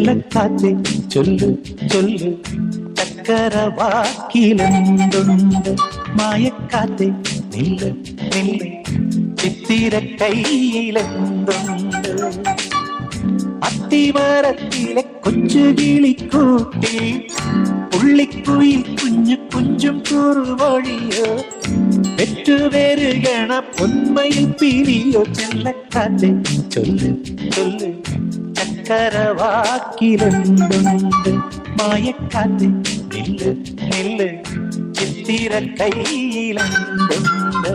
ചെല്ലക്കാറ്റേ ചൊല്ലു ചൊല്ലു ചക്കരവാക്കിലെന്തുണ്ട് മായക്കാറ്റേ നില്ല് നില്ല് ചിത്തിര കയ്യിലെന്തുണ്ട് അത്തിമരത്തിലെ കൊച്ചു കിളിക്കൂട്ടി പുള്ളിക്കുയിൽ കുഞ്ഞു കുഞ്ചും കുറുവഴിയോ പെറ്റുപെരുകണ പൊന്മയിൽ പിരിയോ ചെല്ലക്കാറ്റേ ചൊല്ലു ചൊല്ലു ചക്കരവാക്കിലെന്തുണ്ട് മായക്കാറ്റേ നില്ല് നില്ല് ചിത്തിര കയ്യിലെന്തുണ്ട്